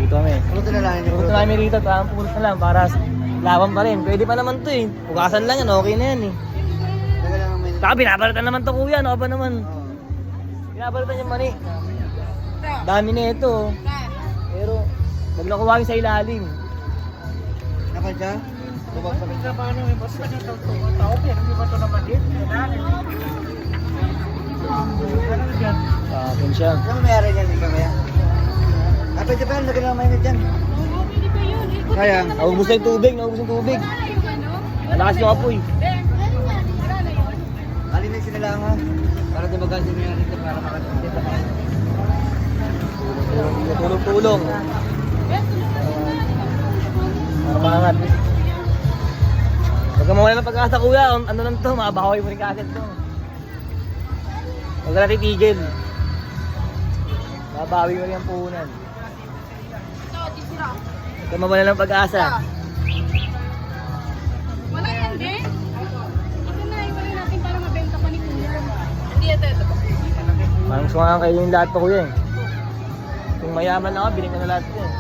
dito kami. Pulutan na lang. Pupunta namin rito, tamang pulot na lang para laban pa rin. Pwede pa naman to eh. Ugasan lang yan, okay na yan eh. Taga lang ang may... Saka binabalitan naman to kuya, ano ba naman? Binabalitan yung mani. Dami na ito. Pero, huwag na kuwagin sa ilalim. Nakal siya? Tubag pa rin. Paano eh, basta na ito tao, pero hindi ba ito naman din? Ano dyan? Akin siya. Saan may ari niyan? Ikaw kaya? Pwede pa yan. Lagyan lang ang mainit dyan. Oo, pwede pa yun. Ikot Kaya? Naubos na yung tubig, naubos yung tubig. na yung ano. Malakas yung apoy. Wala na yun. Alinig sila lang ha. Para di magasin mo yan dito para makatipid na kayo. Tulong-tulong. Para maangat. Huwag ka mawala ng pag-asa kuya, ano lang to, mabahoy mo rin kaagad to. Huwag ka natin tigil. Mabawi mo rin ang puhunan. Ito, tisira. Huwag ka mawala ng pag-asa. Wala yan din. Ito na, iwalay natin para mabenta pa ni Kuya. Hindi, ito. Parang sumangan kayo yung lahat to kuya eh. Kung mayaman ako, biling ka na lahat to eh.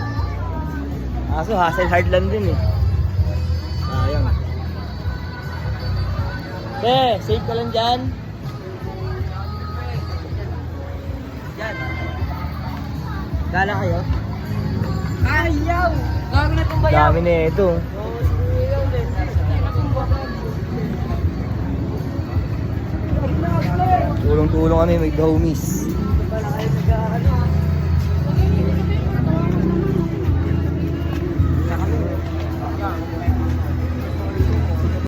Kaso hassle hard lang din eh. Sayang. Safe ka lang dyan. Dyan. Gala kayo? Ayaw! Dami na itong bayaw! Dami na ito. Tulong-tulong kami, may homies.